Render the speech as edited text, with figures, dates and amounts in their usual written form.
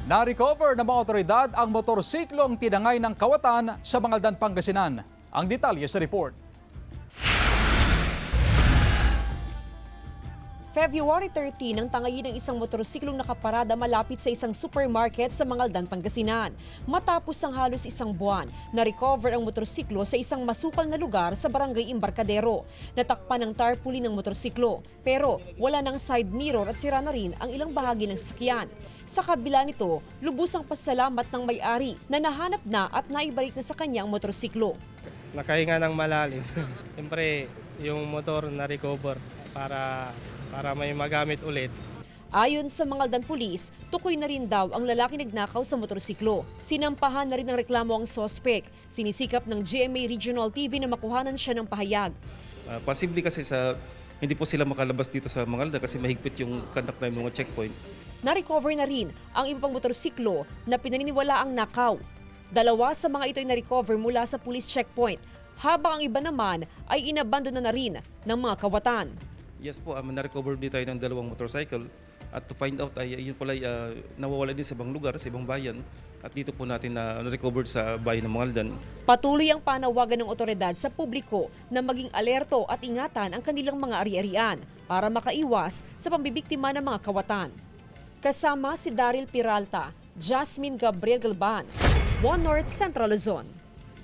Na-recover ng mga otoridad ang motorsiklong tinangay ng kawatan sa Mangaldan, Pangasinan. Ang detalye sa report. February 13 nang tangayin ng isang motorsiklong nakaparada malapit sa isang supermarket sa Mangaldan, Pangasinan. Matapos ang halos isang buwan, na-recover ang motorsiklo sa isang masukal na lugar sa barangay Embarcadero. Natakpan ng tarpaulin ng motorsiklo, pero wala nang side mirror at sira na rin ang ilang bahagi ng sasakyan. Sa kabila nito, lubusang pasalamat ng may-ari na nahanap na at naibalik na sa kanyang motorsiklo. Nakahinga ng malalim. Siyempre, yung motor na-recover para may magamit ulit. Ayon sa Mangaldan Police, tukoy na rin daw ang lalaki nagnakaw sa motorsiklo. Sinampahan na rin ng reklamo ang sospek. Sinisikap ng GMA Regional TV na makuhanan siya ng pahayag. Posible kasi hindi po sila makalabas dito sa Mangaldan kasi mahigpit yung contact time ng mga checkpoint. Na-recover na rin ang iba pang motorsiklo na pinaniniwala ang nakaw. Dalawa sa mga ito ay na-recover mula sa police checkpoint, habang ang iba naman ay inabandona na rin ng mga kawatan. Yes po, na-recover din tayo ng dalawang motorcycle at to find out ay yun pala nawawala din sa ibang lugar, sa ibang bayan at dito po natin na-recover sa bayan ng Mangaldan. Patuloy ang panawagan ng otoridad sa publiko na maging alerto at ingatan ang kanilang mga ari-arian para makaiwas sa pambibiktima ng mga kawatan. Kasama si Daryl Peralta, Jasmine Gabriel Galban, One North Central Luzon.